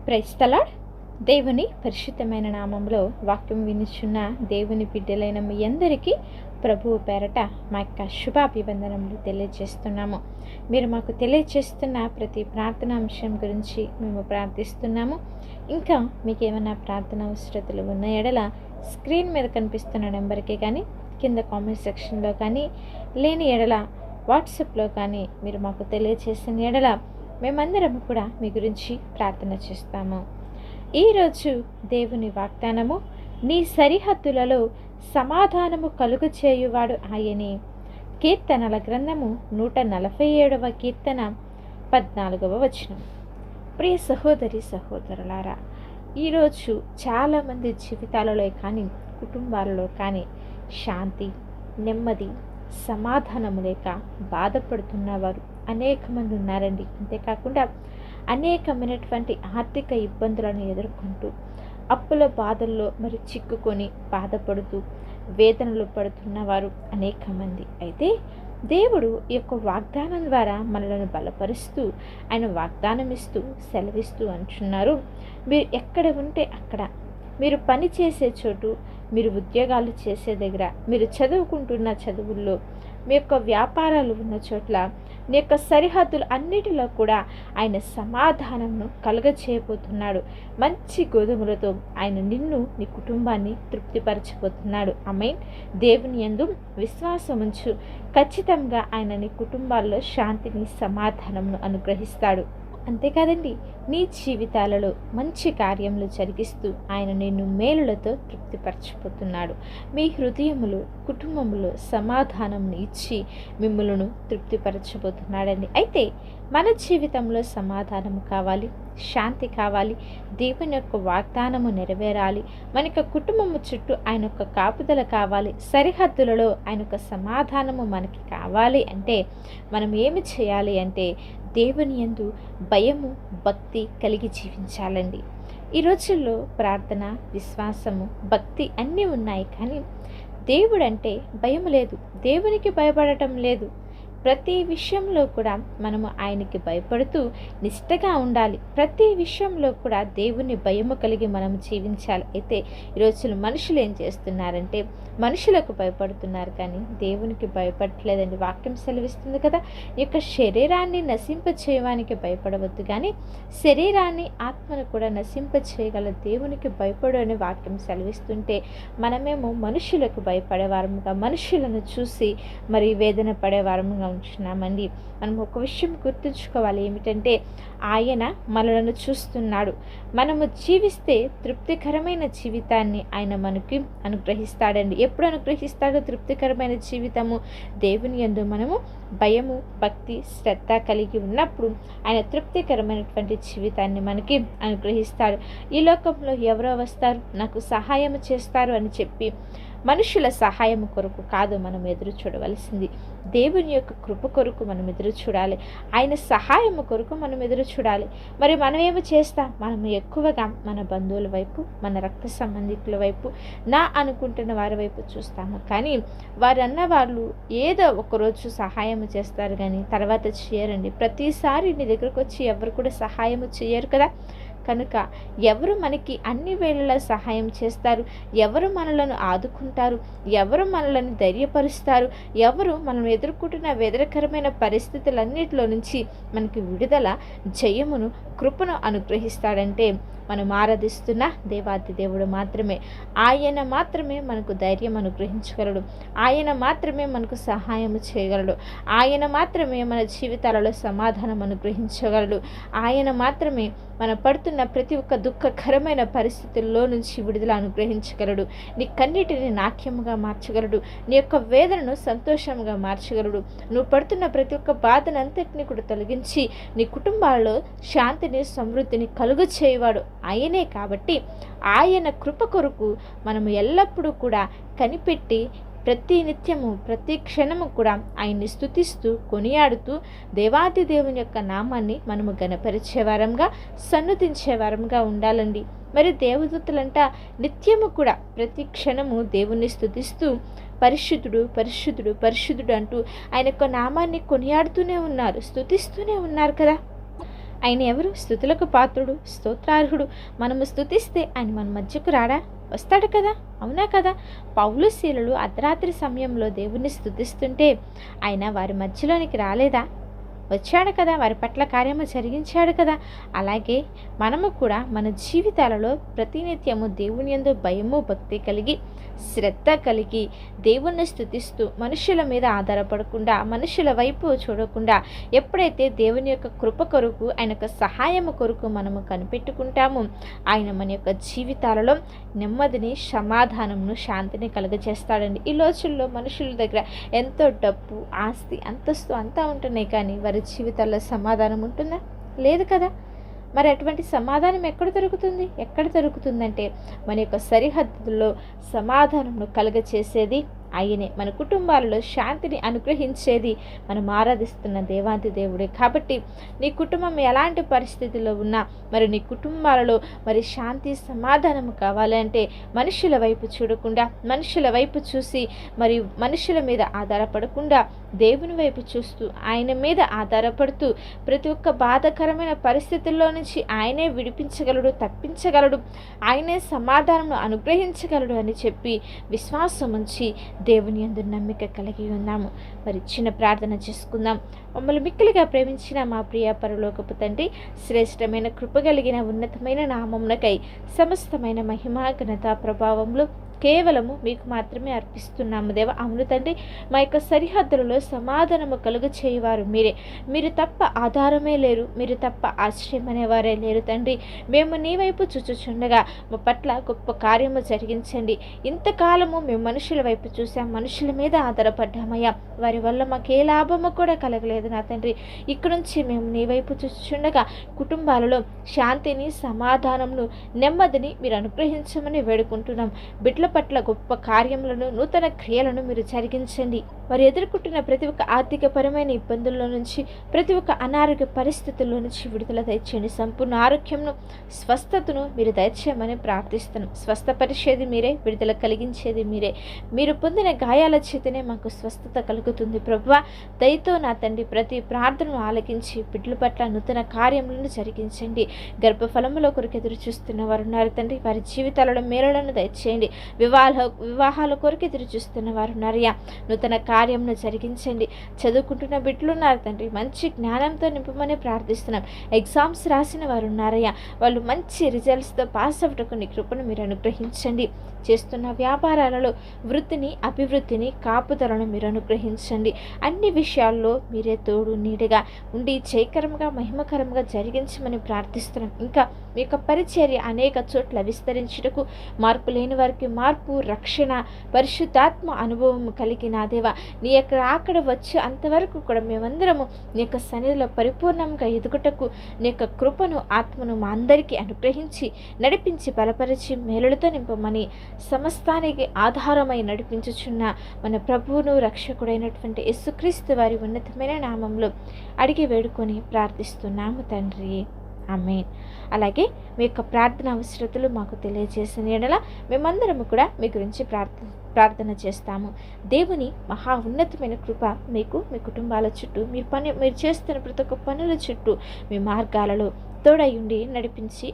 Praise the lord. దేవుని పరిశుద్ధమైన నామంలో వాక్యం వినిచున్న దేవుని బిడ్డలైన మీ అందరికీ ప్రభువు పేరట మా యొక్క శుభాభివందనములు తెలియజేస్తున్నాము. మీరు మాకు తెలియజేస్తున్న ప్రతి ప్రార్థనా అంశం గురించి మేము ప్రార్థిస్తున్నాము. ఇంకా మీకు ఏమైనా ప్రార్థన అవసరతలు ఉన్న ఎడల స్క్రీన్ మీద కనిపిస్తున్న నెంబర్కి కానీ, కింద కామెంట్ సెక్షన్లో కానీ, లేని ఎడల వాట్సాప్లో కానీ మీరు మాకు తెలియజేసిన ఎడల మేమందరం కూడా మీ గురించి ప్రార్థన చేస్తాము. ఈరోజు దేవుని వాగ్దానము, నీ సరిహద్దులలో సమాధానము కలుగు చేయువాడు ఆయనే. కీర్తనల గ్రంథము 147వ కీర్తన 14వ వచనం. ప్రియ సహోదరి సహోదరులారా, ఈరోజు చాలామంది జీవితాలలో కానీ, కుటుంబాలలో కానీ శాంతి, నెమ్మది, సమాధానము లేక బాధపడుతున్నవారు అనేక మంది ఉన్నారండి. అంతేకాకుండా అనేకమైనటువంటి ఆర్థిక ఇబ్బందులను ఎదుర్కొంటూ, అప్పుల బాధల్లో మరి చిక్కుకొని బాధపడుతూ వేదనలు పడుతున్నవారు అనేక మంది. అయితే దేవుడు ఈ యొక్క వాగ్దానం ద్వారా మనలను బలపరుస్తూ, ఆయన వాగ్దానం ఇస్తూ సెలవిస్తూ అంటున్నారు, మీరు ఎక్కడ ఉంటే అక్కడ, మీరు పని చేసే చోటు, మీరు ఉద్యోగాలు చేసే దగ్గర, మీరు చదువుకుంటున్న చదువుల్లో, మీ యొక్క వ్యాపారాలు ఉన్న చోట్ల, నీ యొక్క సరిహద్దులు అన్నిటిలో కూడా ఆయన సమాధానంను కలుగచేయబోతున్నాడు. మంచి గోధుమలతో ఆయన నిన్ను, నీ కుటుంబాన్ని తృప్తిపరచబోతున్నాడు. ఆమేన్. దేవుని యందు విశ్వాసం ఉంచు. ఖచ్చితంగా ఆయన నీ కుటుంబాల్లో శాంతిని, సమాధానంను అనుగ్రహిస్తాడు. అంతేకాదండి, నీ జీవితాలలో మంచి కార్యములు జరిగిస్తూ ఆయన నిన్ను మేలులతో తృప్తిపరచబోతున్నాడు. మీ హృదయములు, కుటుంబములో సమాధానంను ఇచ్చి మిమ్మలను తృప్తిపరచబోతున్నాడండి. అయితే మన జీవితంలో సమాధానము కావాలి, శాంతి కావాలి, దేవుని యొక్క వాగ్దానము నెరవేరాలి, మన యొక్క కుటుంబము చుట్టూ ఆయన యొక్క కాపుదల కావాలి, సరిహద్దులలో ఆయన యొక్క సమాధానము మనకి కావాలి అంటే మనం ఏమి చేయాలి అంటే దేవుని యందు భయము, భక్తి కలిగి జీవించాలండి. ఈ రోజుల్లో ప్రార్థన, విశ్వాసము, భక్తి అన్నీ ఉన్నాయి, కానీ దేవుడంటే భయం లేదు, దేవునికి భయపడటం లేదు. ప్రతి విషయంలో కూడా మనము ఆయనకి భయపడుతూ నిష్టగా ఉండాలి. ప్రతి విషయంలో కూడా దేవుని భయము కలిగి మనం జీవించాలి. అయితే ఈరోజు మనుషులు ఏం చేస్తున్నారంటే మనుషులకు భయపడుతున్నారు, కానీ దేవునికి భయపడట్లేదండి. వాక్యం సెలవిస్తుంది కదా, ఈ యొక్క శరీరాన్ని నశింప చేయడానికి భయపడవద్దు, కానీ శరీరాన్ని, ఆత్మను కూడా నశింప చేయగల దేవునికి భయపడు అని వాక్యం సెలవిస్తుంటే మనమేమో మనుషులకు భయపడేవారముగా, మనుషులను చూసి మరి వేదన పడేవారముగా ఉంటున్నామండి. మనం ఒక విషయం గుర్తుంచుకోవాలి, ఏమిటంటే ఆయన మనలను చూస్తున్నాడు. మనము జీవిస్తే తృప్తికరమైన జీవితాన్ని ఆయన మనకి అనుగ్రహిస్తాడండి. ఎప్పుడు అనుగ్రహిస్తాడో తృప్తికరమైన జీవితము? దేవుని యందు మనము భయము, భక్తి, శ్రద్ధ కలిగి ఉన్నప్పుడు ఆయన తృప్తికరమైనటువంటి జీవితాన్ని మనకి అనుగ్రహిస్తాడు. ఈ లోకంలో ఎవరో వస్తారు, నాకు సహాయం చేస్తారు అని చెప్పి మనుషుల సహాయం కొరకు కాదు మనం ఎదురు చూడవలసింది, దేవుని యొక్క కృప కొరకు మనం ఎదురు చూడాలి, ఆయన సహాయం కొరకు మనం ఎదురు చూడాలి. మరి మనం ఏమి చేస్తాం? మనం ఎక్కువగా మన బంధువుల వైపు, మన రక్త సంబంధికుల వైపు, నా అనుకుంటున్న వారి వైపు చూస్తాము, కానీ వారు అన్న వాళ్ళు ఏదో ఒకరోజు సహాయం చేస్తారు కానీ తర్వాత చేయరండి. ప్రతిసారి నీ దగ్గరకు వచ్చి ఎవరు కూడా సహాయం చేయరు కదా. కనుక ఎవరు మనకి అన్ని వేళలా సహాయం చేస్తారు, ఎవరు మనలను ఆదుకుంటారు, ఎవరు మనలను ధైర్యపరుస్తారు, ఎవరు మనం ఎదుర్కొంటున్న వ్యతిరేకరమైన పరిస్థితులన్నిటిలో నుంచి మనకి విడుదల, జయమును, కృపను అనుగ్రహిస్తాడంటే మనం ఆరాధిస్తున్న దేవాది దేవుడు మాత్రమే. ఆయన మాత్రమే మనకు ధైర్యం అనుగ్రహించగలడు, ఆయన మాత్రమే మనకు సహాయం చేయగలడు, ఆయన మాత్రమే మన జీవితాలలో సమాధానం అనుగ్రహించగలడు, ఆయన మాత్రమే మన పడుతున్న ప్రతి ఒక్క దుఃఖకరమైన పరిస్థితుల్లో నుంచి విడుదల అనుగ్రహించగలడు. నీ కన్నిటిని నాట్యముగా మార్చగలడు, నీ యొక్క వేదనను సంతోషంగా మార్చగలడు. నువ్వు పడుతున్న ప్రతి ఒక్క బాధనంతటిని కూడా తొలగించి నీ కుటుంబాల్లో శాంతిని, సమృద్ధిని కలుగు చేయవాడు ఆయనే. కాబట్టి ఆయన కృప కొరకు మనము ఎల్లప్పుడూ కూడా కనిపెట్టి ప్రతి నిత్యము, ప్రతి క్షణము కూడా ఆయన్ని స్తుతిస్తూ, కొనియాడుతూ దేవాది దేవుని యొక్క నామాన్ని మనము గణపరిచేవారంగా, సన్నుతించేవారంగా ఉండాలండి. మరి దేవదూతలంట నిత్యము కూడా ప్రతి క్షణము దేవుణ్ణి స్తుతిస్తూ పరిశుద్ధుడు, పరిశుద్ధుడు, పరిశుద్ధుడు అంటూ ఆయన యొక్క నామాన్ని కొనియాడుతూనే ఉన్నారు, స్తుతిస్తూనే ఉన్నారు కదా. ఆయన ఎవరు? స్తుతులకు పాత్రుడు, స్తోత్రార్హుడు. మనము స్తుతిస్తే ఆయన మన మధ్యకు రాడా? వస్తాడు కదా, అవునా కదా? పౌలు శీలలు అర్ధరాత్రి సమయంలో దేవుణ్ణి స్తుతిస్తుంటే ఆయన వారి మధ్యలోనికి రాలేదా? వచ్చాడు కదా, వారి పట్ల కార్యము జరిగించాడు కదా. అలాగే మనము కూడా మన జీవితాలలో ప్రతినిత్యము దేవుని యందు భయము భక్తి కలిగి శ్రద్ధ కలిగి దేవుణ్ణి స్తుతిస్తూ మనుషుల మీద ఆధారపడకుండా మనుషుల వైపు చూడకుండా ఎప్పుడైతే దేవుని యొక్క కృప కొరకు ఆయన యొక్క సహాయము కొరకు మనము కనిపెట్టుకుంటామో ఆయన మన యొక్క జీవితాలలో నెమ్మదిని సమాధానంను శాంతిని కలుగజేస్తాడండి. ఈ రోజుల్లో మనుషుల దగ్గర ఎంతో డబ్బు ఆస్తి అంతస్తు అంతా ఉంటున్నాయి, కానీ వారి జీవితాల్లో సమాధానం ఉంటుందా? లేదు కదా. మరి అటువంటి సమాధానం ఎక్కడ దొరుకుతుందంటే మన యొక్క సరిహద్దుల్లో సమాధానంను కలుగచేసేది ఆయనే. మన కుటుంబాలలో శాంతిని అనుగ్రహించేది మనం ఆరాధిస్తున్న దేవాది దేవుడే. కాబట్టి నీ కుటుంబం ఎలాంటి పరిస్థితుల్లో ఉన్నా మరి నీ కుటుంబాలలో మరి శాంతి సమాధానం కావాలంటే మనుషుల వైపు చూడకుండా మనుషుల వైపు చూసి మరి మనుషుల మీద ఆధారపడకుండా దేవుని వైపు చూస్తూ ఆయన మీద ఆధారపడుతూ ప్రతి ఒక్క బాధాకరమైన పరిస్థితుల్లో నుంచి ఆయనే విడిపించగలడు, తప్పించగలడు, ఆయనే సమాధానం అనుగ్రహించగలడు అని చెప్పి విశ్వాసం ఉంచి దేవుని యందు నమ్మిక కలిగి ఉన్నాము. మరి చిన్న ప్రార్థన చేసుకుందాం. మమ్మల్ని మిక్కిలిగా ప్రేమించిన మా ప్రియ పరలోకపు తండ్రి, శ్రేష్టమైన కృపగలిగిన ఉన్నతమైన నామమునకై సమస్తమైన మహిమ ఘనత ప్రభావములు కేవలము మీకు మాత్రమే అర్పిస్తున్నాము దేవ. అవును తండ్రి, మా యొక్క సరిహద్దులలో సమాధానము కలుగ చేయవారు మీరే. మీరు తప్ప ఆధారమే లేరు, మీరు తప్ప ఆశ్రయం అనేవారే లేరు తండ్రి. మేము నీ వైపు చూచుచుండగా మా పట్ల గొప్ప కార్యము జరిగించండి. ఇంతకాలము మేము మనుషుల వైపు చూసాం, మనుషుల మీద ఆధారపడ్డామయ్యా. వారి వల్ల మాకు ఏ లాభము కూడా కలగలేదు నా తండ్రి. ఇక్కడ నుంచి మేము నీ వైపు చూచుచుండగా కుటుంబాలలో శాంతిని సమాధానమును నెమ్మదిని మీరు అనుగ్రహించమని వేడుకుంటున్నాం. బిడ్డల పట్ల గొప్ప కార్యములను నూతన క్రియలను మీరు జరిగించండి. వారు ఎదుర్కొంటున్న ప్రతి ఒక్క ఆర్థికపరమైన ఇబ్బందుల్లో నుంచి ప్రతి ఒక్క అనారోగ్య పరిస్థితుల్లో నుంచి విడుదల దయచేయండి. సంపూర్ణ ఆరోగ్యంను స్వస్థతను మీరు దయచేయమని ప్రార్థిస్తున్నాం. స్వస్థపరిచేది మీరే, విడుదల కలిగించేది మీరే. మీరు పొందిన గాయాల చేతనే మాకు స్వస్థత కలుగుతుంది ప్రభువా. దయతో నా తండ్రి ప్రతి ప్రార్థనను ఆలకించి బిడ్డల పట్ల నూతన కార్యములను జరిగించండి. గర్భఫలములో కొరకు ఎదురు చూస్తున్న వారు ఉన్నారు తండ్రి, వారి జీవితాలలో మేలులను దయచేయండి. వివాహాల కొరకు ఎదురు చూస్తున్న వారు ఉన్నారయ్యా, నూతన కార్యంను జరిగించండి. చదువుకుంటున్న బిడ్డలు ఉన్నారు తండ్రి, మంచి జ్ఞానంతో నింపమని ప్రార్థిస్తున్నాం. ఎగ్జామ్స్ రాసిన వారు ఉన్నారయ్యా, వాళ్ళు మంచి రిజల్ట్స్తో పాస్ అవ్వటకు నీ కృపను మీరు అనుగ్రహించండి. చేస్తున్న వ్యాపారాలలో వృద్ధిని అభివృద్ధిని కాపుదలను మీరు అనుగ్రహించండి. అన్ని విషయాల్లో మీరే తోడు నీడగా ఉండి జయకరంగా మహిమకరంగా జరిగించమని ప్రార్థిస్తున్నాం. ఇంకా మీ యొక్క పరిచర్య అనేక చోట్ల విస్తరించుటకు మార్పు లేని వారికి మార్పు, రక్షణ, పరిశుద్ధాత్మ అనుభవం కలిగిన దేవా నీ యొక్క అక్కడ వచ్చి అంతవరకు కూడా మేమందరము నీ యొక్క సన్నిధిలో పరిపూర్ణంగా ఎదుగుటకు నీ యొక్క కృపను ఆత్మను మా అందరికీ అనుగ్రహించి నడిపించి బలపరిచి మేలులతో నింపమని సమస్తానికి ఆధారమై నడిపించుచున్న మన ప్రభువును రక్షకుడైనటువంటి యేసుక్రీస్తు వారి ఉన్నతమైన నామంలో అడిగి వేడుకొని ప్రార్థిస్తున్నాము తండ్రి, ఆమేన్. అలాగే మీ యొక్క ప్రార్థన అవసరతలు మాకు తెలియజేసిన యెడల మేమందరము కూడా మీ గురించి ప్రార్థన చేస్తాము. దేవుని మహా ఉన్నతమైన కృప మీకు, మీ కుటుంబాల చుట్టూ, మీరు చేస్తున్న ప్రతి ఒక్క పనుల చుట్టూ, మీ మార్గాలలో తోడయుండి నడిపించి